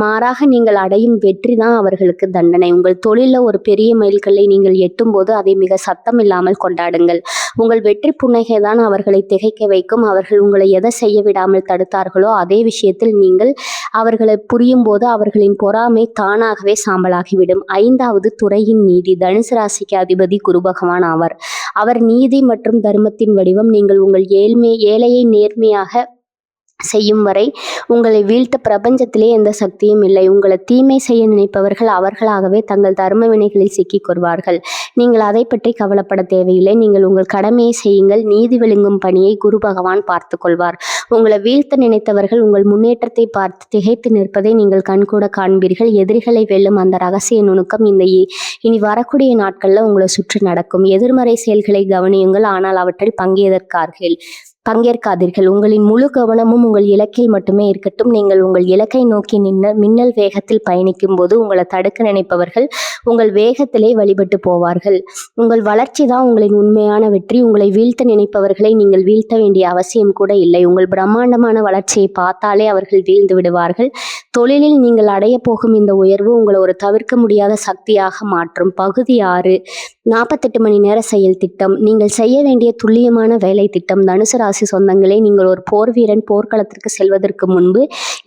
மாறாக நீங்கள் அடையும் வெற்றி தான் அவர்களுக்கு தண்டனை. உங்கள் தொழிலில் ஒரு பெரிய மைல்கல்லை நீங்கள் எட்டும் போது அதை மிக சத்தம் இல்லாமல் கொண்டாடுங்கள். உங்கள் வெற்றி புன்னகை தான் அவர்களை திகைக்க வைக்கும். அவர்கள் உங்களை எதை செய்ய விடாமல் தடுத்தார்களோ அதே விஷயத்தில் நீங்கள் அவர்களை புரியும் போது அவர்களின் பொறாமை தானாகவே சாம்பலாகிவிடும். 5வது, துறையின் நீதி. தனுசு ராசிக்கு அதிபதி குரு பகவான் ஆவார். அவர் நீதி மற்றும் தர்மத்தின் வடிவம். நீங்கள் உங்கள் ஏழையை நேர்மையாக செய்யும் வரை உங்களை வீழ்த்த பிரபஞ்சத்திலே எந்த சக்தியும் இல்லை. உங்களை தீமை செய்ய நினைப்பவர்கள் அவர்களாகவே தங்கள் தர்ம வினைகளில் சிக்கிக் கொள்வார்கள். நீங்கள் அதை பற்றி கவலைப்பட தேவையில்லை. நீங்கள் உங்கள் கடமையை செய்யுங்கள். நீதி விளங்கும் பணியை குரு பகவான் பார்த்து கொள்வார். உங்களை வீழ்த்த நினைத்தவர்கள் உங்கள் முன்னேற்றத்தை பார்த்து திகைத்து நிற்பதை நீங்கள் கண்கூட காண்பீர்கள். எதிரிகளை வெல்லும் அந்த ரகசிய நுணுக்கம் இனி வரக்கூடிய நாட்களில் உங்களை சுற்றி நடக்கும். எதிர்மறை செயல்களை கவனியுங்கள், ஆனால் அவற்றில் பங்கேற்காதீர்கள். உங்களின் முழு கவனமும் உங்கள் இலக்கில் மட்டுமே இருக்கட்டும். நீங்கள் உங்கள் இலக்கை நோக்கி மின்னல் வேகத்தில் பயணிக்கும் போது உங்களை தடுக்க நினைப்பவர்கள் உங்கள் வேகத்திலே வழிபட்டு போவார்கள். உங்கள் வளர்ச்சி தான் உங்களின் உண்மையான வெற்றி. உங்களை வீழ்த்த நினைப்பவர்களை நீங்கள் வீழ்த்த வேண்டிய அவசியம் கூட இல்லை. உங்கள் பிரம்மாண்டமான வளர்ச்சியை பார்த்தாலே அவர்கள் வீழ்ந்து விடுவார்கள். தொழிலில் நீங்கள் அடைய போகும் இந்த உயர்வு உங்களை ஒரு தவிர்க்க முடியாத சக்தியாக மாற்றும். பகுதி 6, 48 மணி நேர செயல் திட்டம். நீங்கள் செய்ய வேண்டிய துல்லியமான வேலை திட்டம். தனுசு ராசி சொந்தங்களே, நீங்கள் ஒரு போர் வீரன் போர்க்களத்திற்கு செல்வதற்கு முன்பு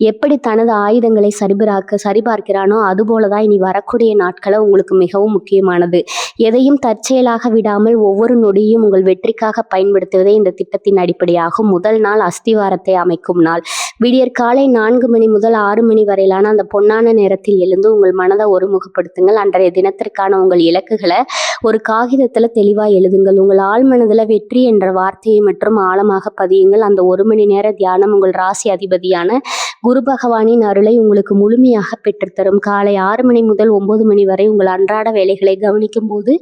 எப்படி தனது ஆயுதங்களை சரிபார்க்கிறானோ அதுபோலதான் இனி வரக்கூடிய நாட்களை உங்களுக்கு மிகவும் முக்கியமானது. எதையும் தற்செயலாக விடாமல் ஒவ்வொரு நொடியும் உங்கள் வெற்றிக்காக பயன்படுத்துவதே இந்த திட்டத்தின் அடிப்படையாகும். முதல் நாள் அஸ்திவாரத்தை அமைக்கும் நாள். விடியற் காலை 4 மணி முதல் 6 மணி வரையிலான அந்த பொன்னான நேரத்தில் எழுந்து உங்கள் மனதை ஒருமுகப்படுத்துங்கள். அன்றைய தினத்திற்கான உங்கள் இலக்குகளை ஒரு காகிதத்தில் தெளிவாக எழுதுங்கள். உங்கள் ஆழ் மனதில் வெற்றி என்ற வார்த்தையை மற்றும் ஆழமாக பதியுங்கள். அந்த 1 மணி நேர தியானம் உங்கள் ராசி அதிபதியான குரு பகவானின் அருளை உங்களுக்கு முழுமையாக பெற்றுத்தரும். காலை 6 மணி முதல் 9 மணி வரை உங்கள் அன்றாட வேலைகளை கவனிக்கும் போது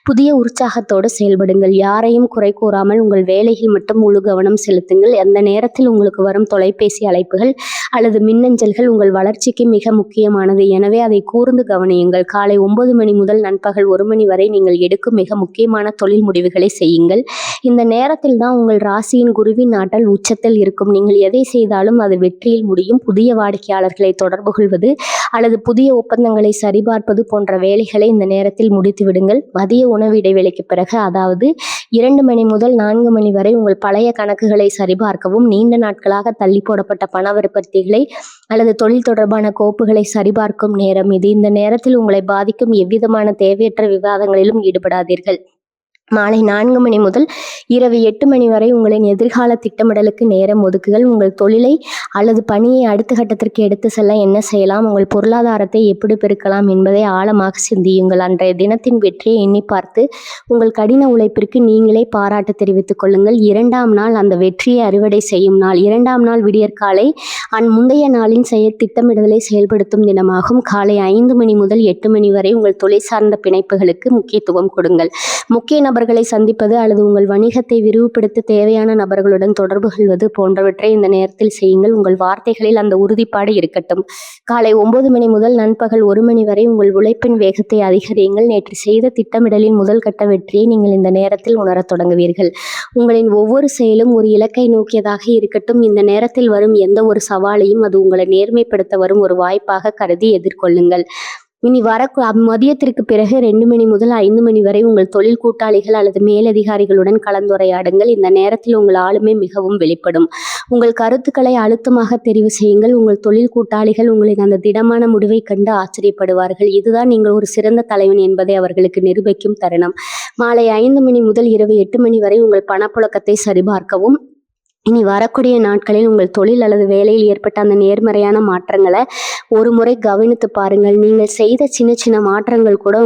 புதிய உற்சாகத்தோடு செயல்படுங்கள். யாரையும் குறை கூறாமல் உங்கள் வேலையில் மட்டும் முழு கவனம் செலுத்துங்கள். அந்த நேரத்தில் உங்களுக்கு வரும் தொலைபேசி அழைப்புகள் அல்லது மின்னஞ்சல்கள் உங்கள் வளர்ச்சிக்கு மிக முக்கியமானது. எனவே அதை கூர்ந்து கவனியுங்கள். காலை 9 மணி முதல் நண்பகல் 1 மணி வரை நீங்கள் எடுக்கும் மிக முக்கியமான தொழில் முடிவுகளை செய்யுங்கள். இந்த நேரத்தில் தான் உங்கள் ராசியின் குருவின் ஆற்றல் உச்சத்தில் இருக்கும். நீங்கள் எதை செய்தாலும் அது வெற்றியில் முடியும். புதிய வாடிக்கையாளர்களை தொடர்பு கொள்வது அல்லது புதிய ஒப்பந்தங்களை சரிபார்ப்பது போன்ற வேலைகளை இந்த நேரத்தில் முடித்து விடுங்கள். மதிய உணவு இடைவேளைக்கு பிறகு, அதாவது 2 மணி முதல் 4 மணி வரை உங்கள் பழைய கணக்குகளை சரிபார்க்கவும், நீண்ட நாட்களாக தள்ளி போடப்பட்ட பண வரிப்பத்திகளை அல்லது தொழில் தொடர்பான கோப்புகளை சரிபார்க்கும் நேரம் இது. இந்த நேரத்தில் உங்களை பாதிக்கும் எவ்விதமான தேவையற்ற விவாதங்களிலும் ஈடுபடாதீர்கள். மாலை 4 மணி முதல் இரவு 8 மணி வரை உங்களின் எதிர்கால திட்டமிடலுக்கு நேரம் ஒதுக்குகள். உங்கள் தொழிலை அல்லது பணியை அடுத்த கட்டத்திற்கு எடுத்து செல்ல என்ன செய்யலாம், உங்கள் பொருளாதாரத்தை எப்படி பெருக்கலாம் என்பதை ஆழமாக சிந்தியுங்கள். அன்றைய தினத்தின் வெற்றியை எண்ணி பார்த்து உங்கள் கடின உழைப்பிற்கு நீங்களே பாராட்டு தெரிவித்துக் கொள்ளுங்கள். 2ஆம் நாள் அந்த வெற்றியை அறுவடை செய்யும் நாள். 2ஆம் நாள் விடியற்காலை முந்தைய நாளின் திட்டமிடுதலை செயல்படுத்தும் தினமாகும். காலை 5 மணி முதல் 8 மணி வரை உங்கள் தொழில் சார்ந்த பிணைப்புகளுக்கு முக்கியத்துவம் கொடுங்கள். முக்கிய நபர்களை சந்திப்பது அல்லது உங்கள் வணிகத்தை விரிவுபடுத்த தேவையான நபர்களுடன் தொடர்பு கொள்வது போன்றவற்றை இந்த நேரத்தில் செய்யுங்கள். உங்கள் வார்த்தைகளில் அந்த உறுதிப்பாடு இருக்கட்டும். காலை 9 மணி முதல் நண்பகல் 1 மணி வரை உங்கள் உழைப்பின் வேகத்தை அதிகரியுங்கள். நேற்று செய்த திட்டமிடலின் முதல் கட்ட வெற்றியை நீங்கள் இந்த நேரத்தில் உணரத் தொடங்குவீர்கள். உங்களின் ஒவ்வொரு செயலும் ஒரு இலக்கை நோக்கியதாக இருக்கட்டும். இந்த நேரத்தில் வரும் எந்த ஒரு சவாலையும் அது உங்களை நேர்மைப்படுத்த வரும் ஒரு வாய்ப்பாக கருதி எதிர்கொள்ளுங்கள். இனி மதியத்திற்கு பிறகு 2 மணி முதல் 5 மணி வரை உங்கள் தொழில் கூட்டாளிகள் அல்லது மேலதிகாரிகளுடன் கலந்துரையாடுங்கள். இந்த நேரத்தில் உங்கள் ஆளுமை மிகவும் வெளிப்படும். உங்கள் கருத்துக்களை அழுத்தமாக தெரிவு செய்யுங்கள். உங்கள் தொழில் கூட்டாளிகள் உங்களின் அந்த திடமான முடிவை கண்டு ஆச்சரியப்படுவார்கள். இதுதான் நீங்கள் ஒரு சிறந்த தலைவன் என்பதை அவர்களுக்கு நிரூபிக்கும் தருணம். மாலை 5 மணி முதல் இரவு 8 மணி வரை உங்கள் பணப்புழக்கத்தை சரிபார்க்கவும். இனி வரக்கூடிய நாட்களில் உங்கள் தொழில் அல்லது வேலையில் ஏற்பட்ட அந்த நேர்மறையான மாற்றங்களை ஒரு முறை கவனித்து பாருங்கள். நீங்கள் செய்த சின்ன சின்ன மாற்றங்கள் கூட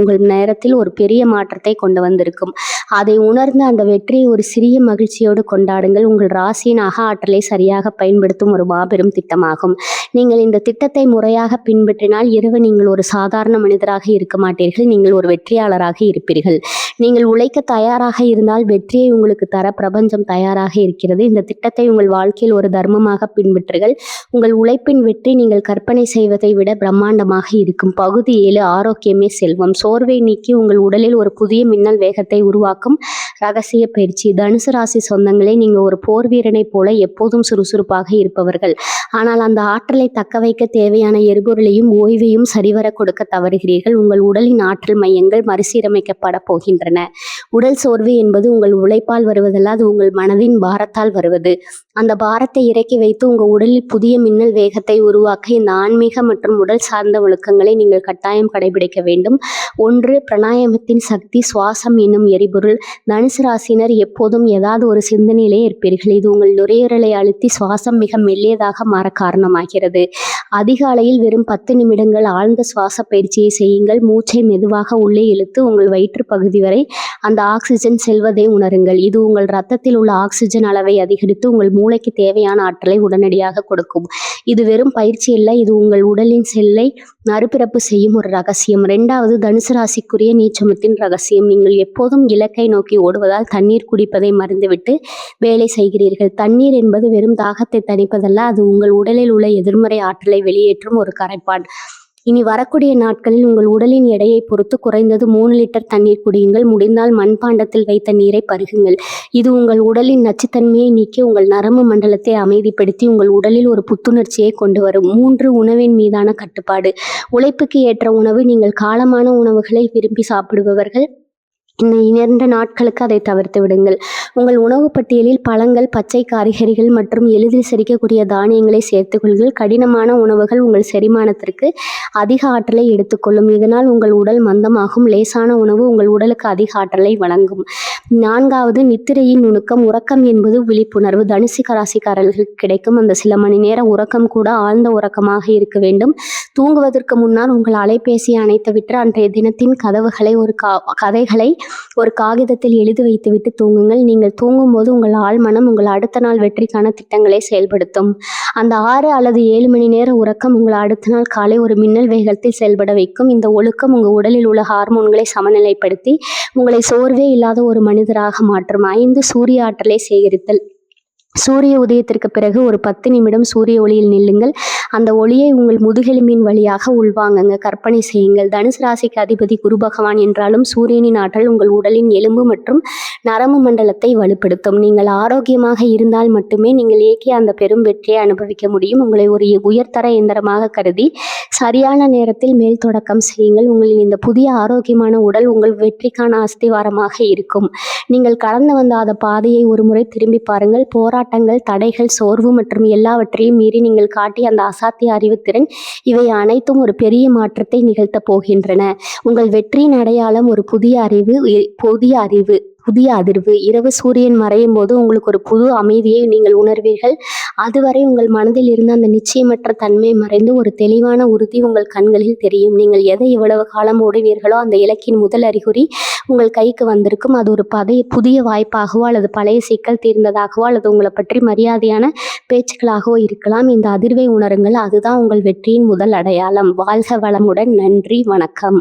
உங்கள் நேரத்தில் ஒரு பெரிய மாற்றத்தை கொண்டு வந்திருக்கும். அதை உணர்ந்து அந்த வெற்றியை ஒரு சிறிய மகிழ்ச்சியோடு கொண்டாடுங்கள். உங்கள் ராசியின் அக ஆற்றலை சரியாக பயன்படுத்தும் ஒரு மாபெரும் திட்டமாகும். நீங்கள் இந்த திட்டத்தை முறையாக பின்பற்றினால் இரவு நீங்கள் ஒரு சாதாரண மனிதராக இருக்க மாட்டீர்கள். நீங்கள் ஒரு வெற்றியாளராக இருப்பீர்கள். நீங்கள் உழைக்க தயாராக இருந்தால் வெற்றியை உங்களுக்கு தர பிரபஞ்சம் தயாராக இருக்கிறது. இந்த திட்டத்தை உங்கள் வாழ்க்கையில் ஒரு தர்மமாக பின்பற்றுங்கள். உங்கள் உழைப்பின் வெற்றி நீங்கள் கற்பனை செய்வதை விட பிரம்மாண்டமாக இருக்கும். பகுதி 7 ஆரோக்கியமே செல்வம். சோர்வை நீக்கி உங்கள் உடலில் ஒரு புதிய மின்னல் வேகத்தை உருவாக்கும் ரகசிய பயிற்சி. தனுசு ராசி சொந்தங்களே, நீங்க ஒரு போர் வீரனை போல எப்போதும் சுறுசுறுப்பாக இருப்பவர்கள். ஆனால் அந்த ஆற்றலை தக்க வைக்க தேவையான எரிபொருளையும் ஓய்வையும் சரிவர கொடுக்க தவறுகிறீர்கள். உங்கள் உடலின் ஆற்றல் மையங்கள் மறுசீரமைக்கப்பட போகின்றன. உடல் சோர்வு என்பது உங்கள் உழைப்பால் வருவதல்ல, அது உங்கள் மனதின் பாரத்தால் வருவது. அந்த பாரத்தை இறக்கி வைத்து உங்கள் உடலில் புதிய மின்னல் வேகத்தை உருவாக்க இந்த ஆன்மீக மற்றும் உடல் சார்ந்த ஒழுக்கங்களை நீங்கள் கட்டாயம் கடைபிடிக்க வேண்டும். 1. பிராணாயாமத்தின் சக்தி. சுவாசம் என்னும் எரிபொருள். தனுசு ராசினர் எப்போதும் ஏதாவது ஒரு சிந்தனையிலே இருப்பீர்கள். இது உங்கள் நுரையீரலை அழுத்தி சுவாசம் மிக மெல்லியதாக மாற காரணமாகிறது. அதிகாலையில் வெறும் 10 நிமிடங்கள் ஆழ்ந்த சுவாச பயிற்சியை செய்யுங்கள். மூச்சை மெதுவாக உள்ளே இழுத்து உங்கள் வயிற்று பகுதி வரை அந்த ஆக்சிஜன் செல்வதை உணருங்கள். இது உங்கள் இரத்தத்தில் உள்ள ஆக்சிஜன் அளவை அதிகரித்து உங்கள் மூளைக்கு தேவையான ஆற்றலை உடனடியாக கொடுக்கும். இது வெறும் பயிற்சி இல்லை, இது உங்கள் உடலின் செல்லை மறுபிறப்பு செய்யும் ஒரு ரகசியம். 2. தனுசு ராசிக்குரிய நீச்சமத்தின் ரகசியம். நீங்கள் எப்போதும் இலக்கை நோக்கி ஓடுவதால் தண்ணீர் குடிப்பதை மறந்துவிட்டு வேலை செய்கிறீர்கள். தண்ணீர் என்பது வெறும் தாகத்தை தணிப்பதல்ல, அது உங்கள் உடலில் உள்ள எதிர்மறை ஆற்றலை வெளியேற்றும் ஒரு கரைப்பான். இனி வரக்கூடிய நாட்களில் உங்கள் உடலின் எடையை பொறுத்து குறைந்தது 3 லிட்டர் தண்ணீர் குடியுங்கள். முடிந்தால் மண்பாண்டத்தில் வைத்த நீரை பருகுங்கள். இது உங்கள் உடலின் நச்சுத்தன்மையை நீக்கி உங்கள் நரம்பு மண்டலத்தை அமைதிப்படுத்தி உங்கள் உடலில் ஒரு புத்துணர்ச்சியை கொண்டு வரும். 3. உணவின் மீதான கட்டுப்பாடு. உழைப்புக்கு ஏற்ற உணவு. நீங்கள் காரமான உணவுகளை விரும்பி சாப்பிடுபவர்கள். இந்த 2 நாட்களுக்கு அதை தவிர்த்து விடுங்கள். உங்கள் உணவு பட்டியலில் பழங்கள், பச்சை காய்கறிகள் மற்றும் எளிதில் செரிக்கக்கூடிய தானியங்களை சேர்த்துக்கொள்ளுங்கள். கடினமான உணவுகள் உங்கள் செரிமானத்திற்கு அதிக ஆற்றலை எடுத்துக்கொள்ளும். இதனால் உங்கள் உடல் மந்தமாகும். லேசான உணவு உங்கள் உடலுக்கு அதிக ஆற்றலை வழங்கும். 4. நித்திரையின் நுணுக்கம். உறக்கம் என்பது விழிப்புணர்வு. தனுசு ராசிக்காரர்களுக்கு கிடைக்கும் அந்த சில மணி நேர உறக்கம் கூட ஆழ்ந்த உறக்கமாக இருக்க வேண்டும். தூங்குவதற்கு முன்னால் உங்கள் அலைபேசியை அணைத்துவிட்டு அன்றைய தினத்தின் கதைகளை ஒரு காகிதத்தில் எழுதி வைத்துவிட்டு தூங்குங்கள். நீங்கள் தூங்கும்போது உங்கள் ஆழ்மனம் உங்கள் அடுத்த நாள் வெற்றிக்கான திட்டங்களை செயல்படுத்தும். அந்த 6 அல்லது 7 மணி நேர உறக்கம் உங்கள் அடுத்த நாள் காலை ஒரு மின்னல் வேகத்தில் செயல்பட வைக்கும். இந்த ஒழுக்கம் உங்கள் உடலில் உள்ள ஹார்மோன்களை சமநிலைப்படுத்தி உங்களை சோர்வே இல்லாத ஒரு மனிதராக மாற்றும். 5. சூரிய ஆற்றலை சேகரித்தல். சூரிய உதயத்திற்கு பிறகு ஒரு 10 நிமிடம் சூரிய ஒளியில் நில்லுங்கள். அந்த ஒளியை உங்கள் முதுகெலும்பின் வழியாக உள்வாங்குங்க. கற்பனை செய்யுங்கள். தனுசு ராசிக்கு அதிபதி குரு பகவான் என்றாலும் சூரியனின் ஆற்றல் உங்கள் உடலின் எலும்பு மற்றும் நரம்பு மண்டலத்தை வலுப்படுத்தும். நீங்கள் ஆரோக்கியமாக இருந்தால் மட்டுமே நீங்கள் இயக்கிய அந்த பெரும் வெற்றியை அனுபவிக்க முடியும். உங்களை ஒரு உயர்தர இயந்திரமாக கருதி சரியான நேரத்தில் மேல் தொடக்கம் செய்யுங்கள். உங்களின் இந்த புதிய ஆரோக்கியமான உடல் உங்கள் வெற்றிக்கான அஸ்திவாரமாக இருக்கும். நீங்கள் கடந்து வந்த அந்த பாதையை ஒரு முறை திரும்பி பாருங்கள். போராட்டங்கள், தடைகள், சோர்வு மற்றும் எல்லாவற்றையும் மீறி நீங்கள் காட்டிய அந்த அசாத்திய அறிவுத்திறன், இவை அனைத்தும் ஒரு பெரிய மாற்றத்தை நிகழ்த்த போகின்றன. உங்கள் வெற்றியின் அடையாளம் ஒரு புதிய அதிர்வு. இரவு சூரியன் மறையும் போது உங்களுக்கு ஒரு புது அமைதியை நீங்கள் உணர்வீர்கள். அதுவரை உங்கள் மனதில் இருந்த அந்த நிச்சயமற்ற தன்மை மறைந்து ஒரு தெளிவான உறுதி உங்கள் கண்களில் தெரியும். நீங்கள் எதை இவ்வளவு காலம் ஓடினீர்களோ அந்த இலக்கின் முதல் அறிகுறி உங்கள் கைக்கு வந்திருக்கும். அது ஒரு புதிய வாய்ப்பாகவோ அல்லது பழைய சிக்கல் தீர்ந்ததாகவோ அல்லது உங்களை பற்றி மரியாதையான பேச்சுக்களாகவோ இருக்கலாம். இந்த அதிர்வை உணருங்கள். அதுதான் உங்கள் வெற்றியின் முதல் அடையாளம். வாழ்க வளமுடன். நன்றி, வணக்கம்.